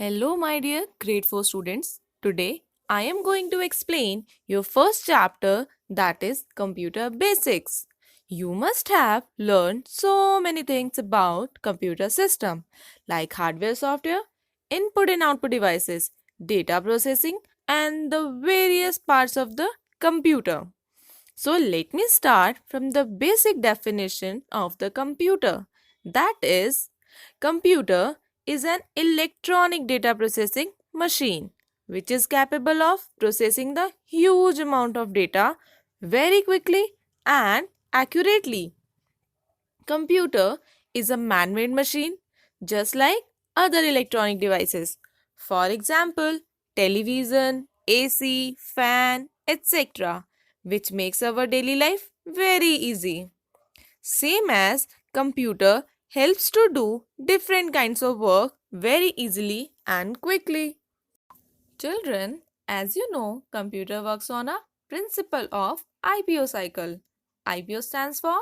Hello, my dear grade 4 students. Today I am going to explain your first chapter, that is Computer Basics. You must have learned so many things about computer system like hardware, software, input and output devices, data processing and the various parts of the computer. So let me start from the basic definition of the computer. That is, computer is an electronic data processing machine which is capable of processing the huge amount of data very quickly and accurately. Computer is a man-made machine just like other electronic devices. For example, television, AC, fan, etc., which makes our daily life very easy. Same as computer helps to do different kinds of work very easily and quickly. Children, as you know, computer works on a principle of IPO cycle. IPO stands for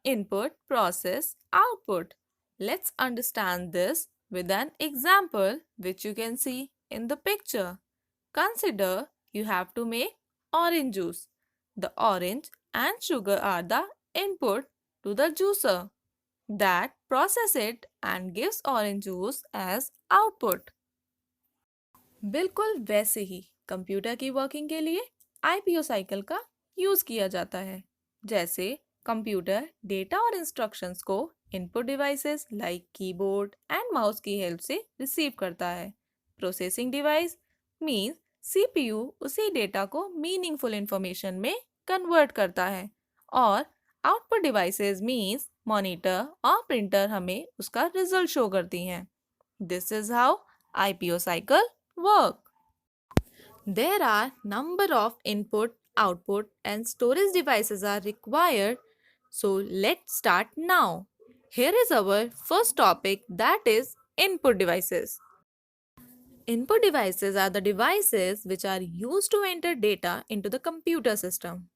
input, process, output. Let's understand this with an example which you can see in the picture. Consider you have to make orange juice. The orange and sugar are the input to the juicer that process it and gives orange juice as output. बिल्कुल वैसे ही computer की working के लिए IPO cycle का use किया जाता है। जैसे कंप्यूटर डेटा और इंस्ट्रक्शंस को input devices like keyboard and mouse की हेल्प से रिसीव करता है। प्रोसेसिंग डिवाइस मींस सीपीयू उसी डेटा को मीनिंगफुल इंफॉर्मेशन में कन्वर्ट करता है और आउटपुट डिवाइसेस मींस मॉनिटर और प्रिंटर हमें उसका रिजल्ट शो करती हैं। This is how IPO cycle work. There are number of input, output and storage devices are required. So let's start now. Here is our first topic, that is input devices. Input devices are the devices which are used to enter data into the computer system.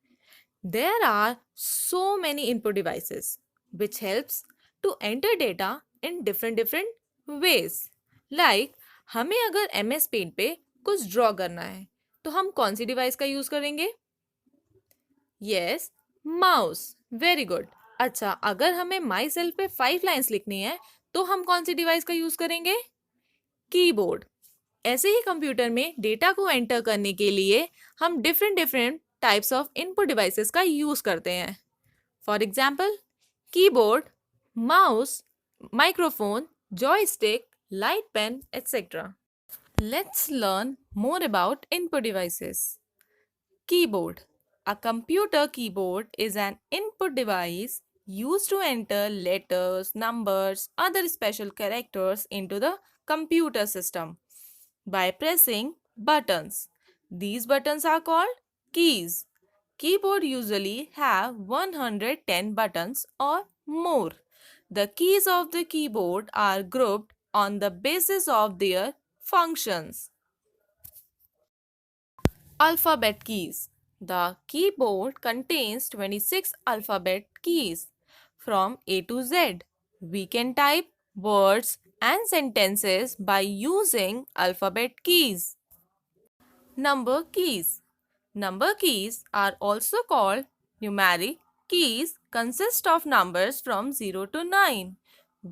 There are so many input devices which helps to enter data in different ways. Like हमें अगर MS paint पे कुछ draw करना है तो हम कौन सी device का यूज करेंगे? Yes, mouse. Very good. अच्छा, अगर हमें माई सेल्फ पे 5 लाइंस लिखनी है तो हम कौन सी डिवाइस का यूज करेंगे? कीबोर्ड। ऐसे ही कंप्यूटर में डेटा को एंटर करने के लिए हम different types of input devices का यूज करते हैं। For example, keyboard, mouse, microphone, joystick, light pen, etc. Let's learn more about input devices. Keyboard. A computer keyboard is an input device used to enter letters, numbers, other special characters into the computer system by pressing buttons. These buttons are called keys. Keyboard usually have 110 buttons or more. The keys of the keyboard are grouped on the basis of their functions. Alphabet keys. The keyboard contains 26 alphabet keys from A to Z. We can type words and sentences by using alphabet keys. Number keys. Number keys are also called numeric keys, consist of numbers from 0 to 9,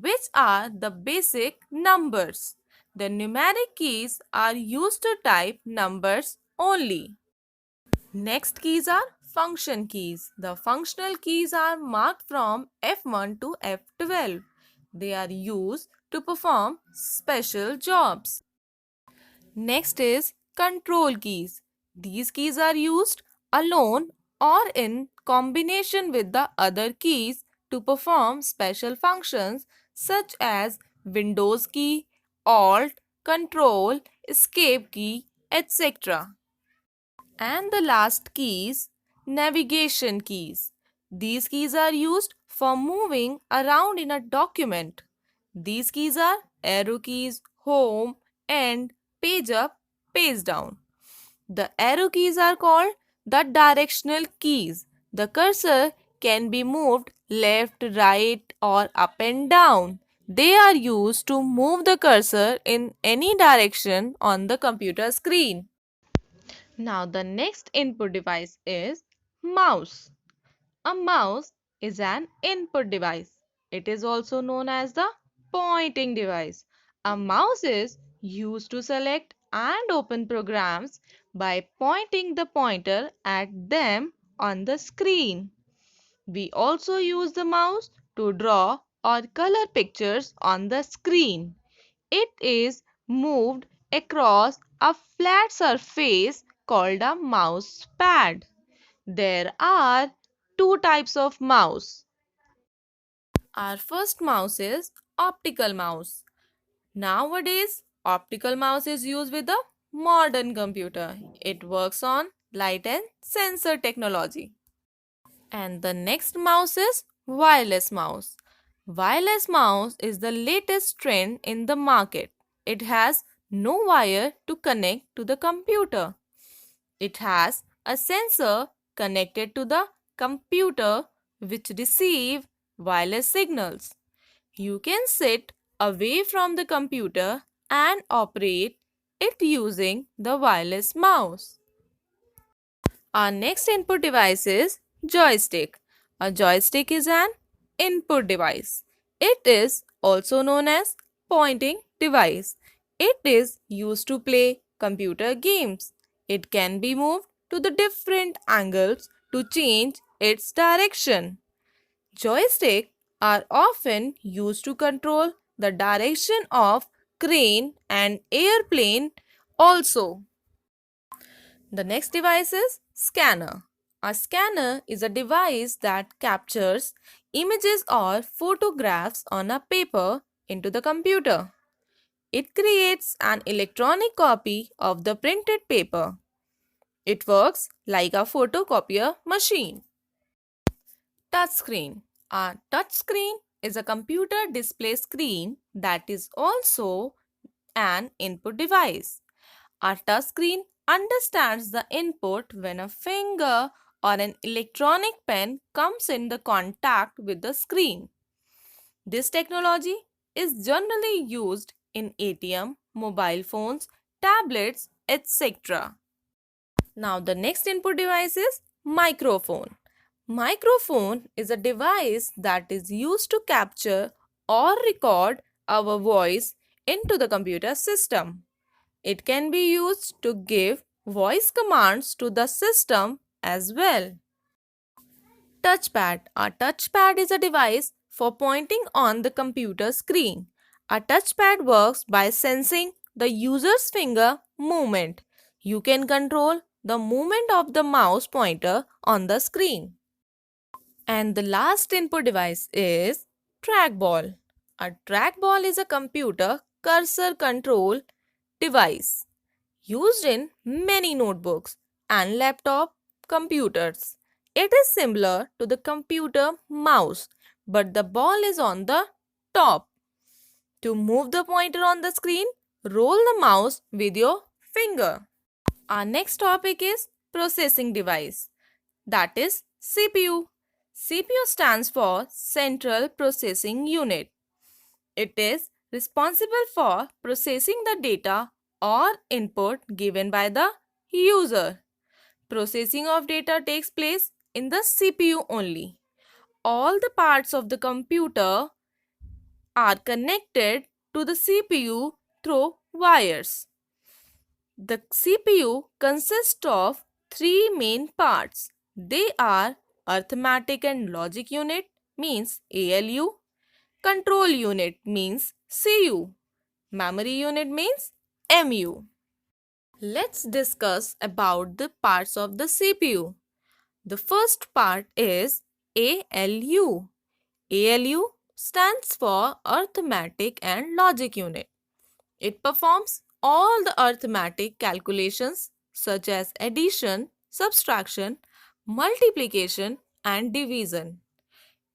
which are the basic numbers. The numeric keys are used to type numbers only. Next keys are function keys. The functional keys are marked from F1 to F12. They are used to perform special jobs. Next is control keys. These keys are used alone or in combination with the other keys to perform special functions such as Windows key, Alt, Control, Escape key, etc. And the last keys, navigation keys. These keys are used for moving around in a document. These keys are arrow keys, home, end, page up, page down. The arrow keys are called the directional keys. The cursor can be moved left, right, or up and down. They are used to move the cursor in any direction on the computer screen. Now the next input device is mouse. A mouse is an input device. It is also known as the pointing device. A mouse is used to select and open programs by pointing the pointer at them on the screen. We also use the mouse to draw or color pictures on the screen. It is moved across a flat surface called a mouse pad. There are two types of mouse. Our first mouse is optical mouse. Nowadays, optical mouse is used with a modern computer. It works on light and sensor technology. And the next mouse is wireless mouse. Wireless mouse is the latest trend in the market. It has no wire to connect to the computer. It has a sensor connected to the computer which receive wireless signals. You can sit away from the computer and operate it using the wireless mouse. Our next input device is joystick. A joystick is an input device. It is also known as pointing device. It is used to play computer games. It can be moved to the different angles to change its direction. Joysticks are often used to control the direction of crane and airplane also. The next device is scanner. A scanner is a device that captures images or photographs on a paper into the computer. It creates an electronic copy of the printed paper. It works like a photocopier machine. Touchscreen. A touchscreen is a computer display screen that is also an input device. Our touchscreen understands the input when a finger or an electronic pen comes in the contact with the screen. This technology is generally used in ATM, mobile phones, tablets, etc. Now the next input device is microphone. Microphone is a device that is used to capture or record our voice into the computer system. It can be used to give voice commands to the system as well. Touchpad. A touchpad is a device for pointing on the computer screen. A touchpad works by sensing the user's finger movement. You can control the movement of the mouse pointer on the screen. And the last input device is trackball. A trackball is a computer cursor control device used in many notebooks and laptop computers. It is similar to the computer mouse, but the ball is on the top. To move the pointer on the screen, roll the mouse with your finger. Our next topic is processing device, that is CPU. CPU stands for Central Processing Unit. It is responsible for processing the data or input given by the user. Processing of data takes place in the CPU only. All the parts of the computer are connected to the CPU through wires. The CPU consists of three main parts. They are arithmetic and logic unit means ALU, control unit means CU, memory unit means MU. Let's discuss about the parts of the CPU. The first part is ALU. ALU stands for arithmetic and logic unit. It performs all the arithmetic calculations such as addition, subtraction, multiplication, and division.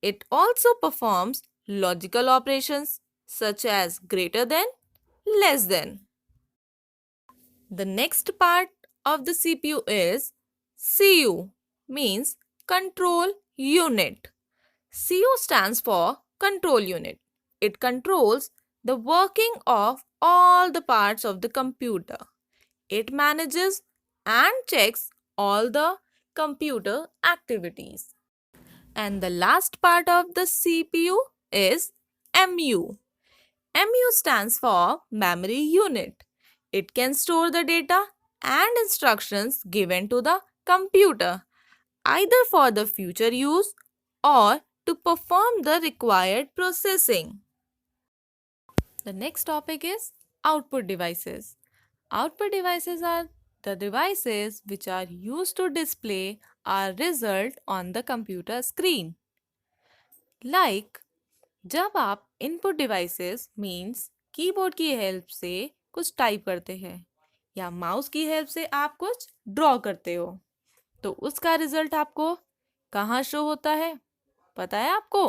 It also performs logical operations such as greater than, less than. The next part of the CPU is CU, means control unit. CU stands for control unit. It controls the working of all the parts of the computer. It manages and checks all the computer activities. And the last part of the CPU is MU. MU stands for Memory Unit. It can store the data and instructions given to the computer, either for the future use or to perform the required processing. The next topic is output devices. Output devices are the devices which are used to display our result on the computer screen. Like जब आप input devices means keyboard की help से कुछ type करते हैं या mouse की help से आप कुछ ड्रॉ करते हो तो उसका रिजल्ट आपको कहाँ शो होता है पता है आपको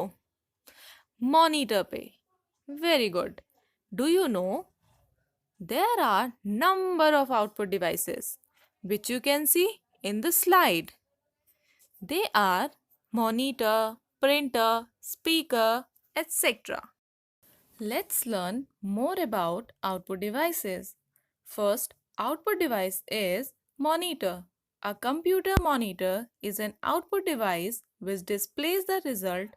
मॉनिटर पे very good do you know there are number of output devices which you can see in the slide they are monitor printer speaker etc. Let's learn more about output devices. First, output device is monitor. A computer monitor is an output device which displays the result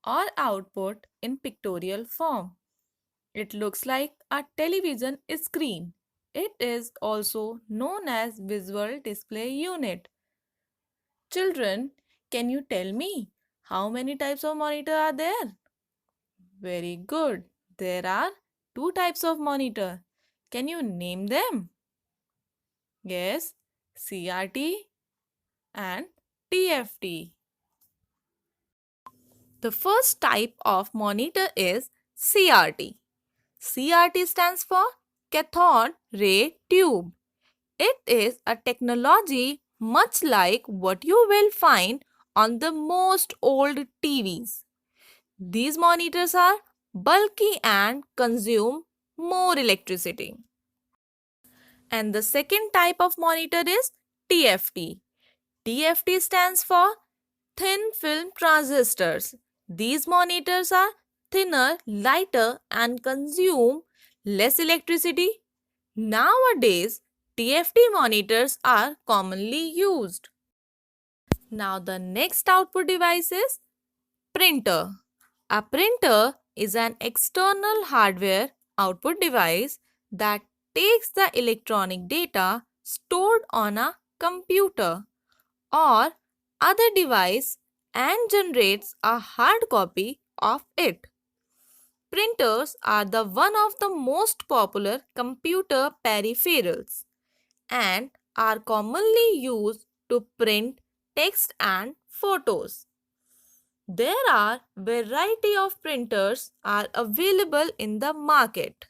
or output in pictorial form. It looks like a television screen. It is also known as visual display unit. Children, can you tell me how many types of monitor are there? Very good. There are two types of monitor. Can you name them? Yes, CRT and TFT. The first type of monitor is CRT. CRT stands for cathode ray tube. It is a technology much like what you will find on the most old TVs. These monitors are bulky and consume more electricity. And the second type of monitor is TFT. TFT stands for thin film transistors. These monitors are thinner, lighter and consume less electricity. Nowadays, TFT monitors are commonly used. Now the next output device is printer. A printer is an external hardware output device that takes the electronic data stored on a computer or other device and generates a hard copy of it. Printers are the one of the most popular computer peripherals and are commonly used to print text and photos. There are variety of printers are available in the market.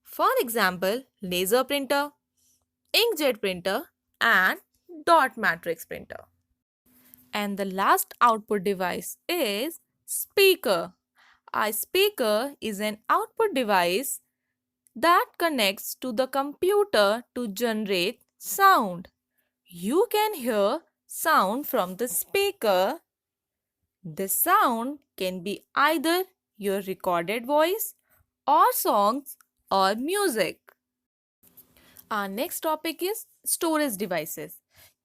For example, laser printer, inkjet printer and dot matrix printer. And the last output device is speaker. A speaker is an output device that connects to the computer to generate sound. You can hear sound from the speaker. The sound can be either your recorded voice or songs or music. Our next topic is storage devices.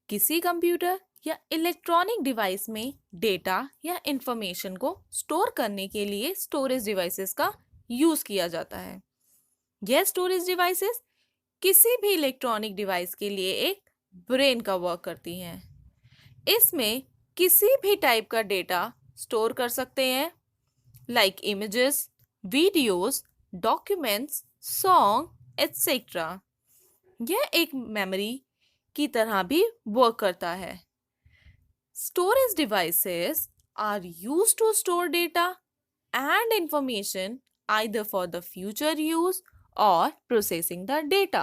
किसी computer या electronic device में data या information को store करने के लिए storage devices का use किया जाता है. यह स्टोरेज डिवाइसेस किसी भी इलेक्ट्रॉनिक डिवाइस के लिए एक ब्रेन का वर्क करती हैं. इसमें किसी भी टाइप का डेटा स्टोर कर सकते हैं like images, videos, documents, song etcetera. यह एक मेमोरी की तरह भी वर्क करता है. Storage devices are used to store data and information either for the future use or processing the data.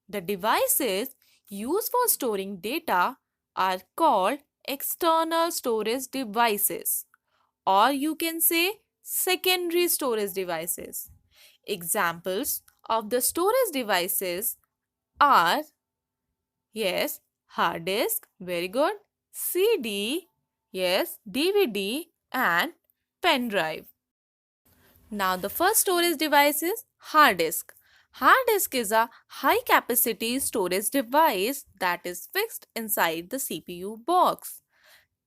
The devices used for storing data are called external storage devices, or you can say secondary storage devices. Examples of the storage devices are, yes, hard disk, very good, CD, yes, DVD and pen drive. Now the first storage device is hard disk. Hard disk is a high capacity storage device that is fixed inside the CPU box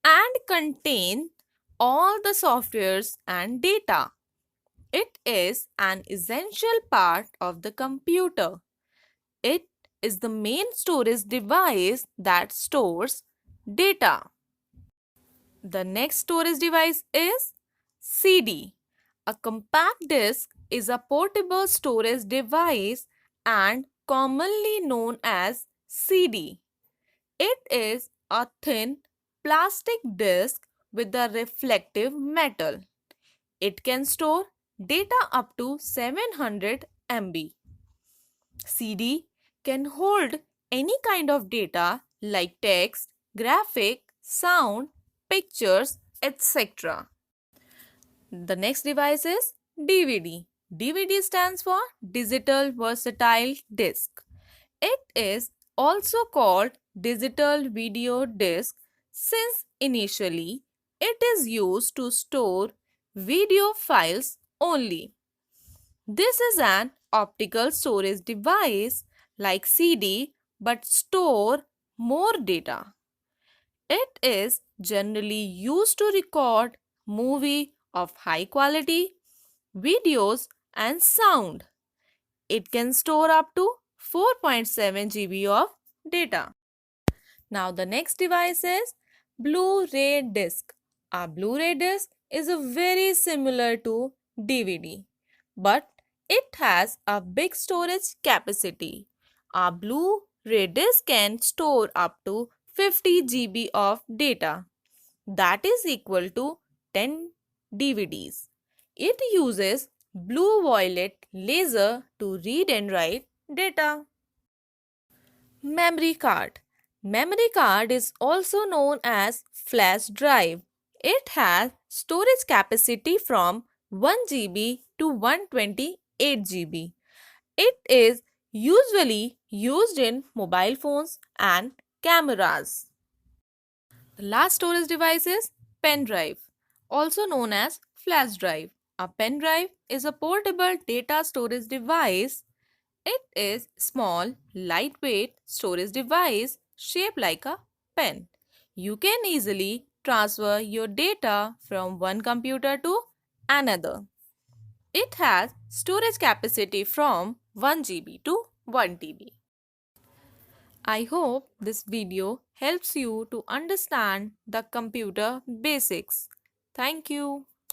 and contain all the softwares and data. It is an essential part of the computer. It is the main storage device that stores data. The next storage device is CD. A compact disc is a portable storage device and commonly known as CD. It is a thin plastic disc with a reflective metal. It can store data up to 700 MB. CD can hold any kind of data like text, graphic, sound, pictures, etc. The next device is DVD. DVD stands for Digital Versatile Disc. It is also called Digital Video Disc since initially it is used to store video files only. This is an optical storage device like CD but store more data. It is generally used to record movie of high quality, videos and sound. It can store up to 4.7 GB of data. Now the next device is Blu-ray disc. A Blu-ray disc is a very similar to DVD, but it has a big storage capacity. A Blu-ray disc can store up to 50 GB of data. That is equal to 10 DVDs. It uses blue violet laser to read and write data. Memory card. Memory card is also known as flash drive. It has storage capacity from 1 GB to 128 GB. It is usually used in mobile phones and cameras. The last storage device is pen drive, also known as flash drive. A pen drive is a portable data storage device. It is small, lightweight storage device shaped like a pen. You can easily transfer your data from one computer to another. It has storage capacity from 1 GB to 1 TB. I hope this video helps you to understand the computer basics. Thank you.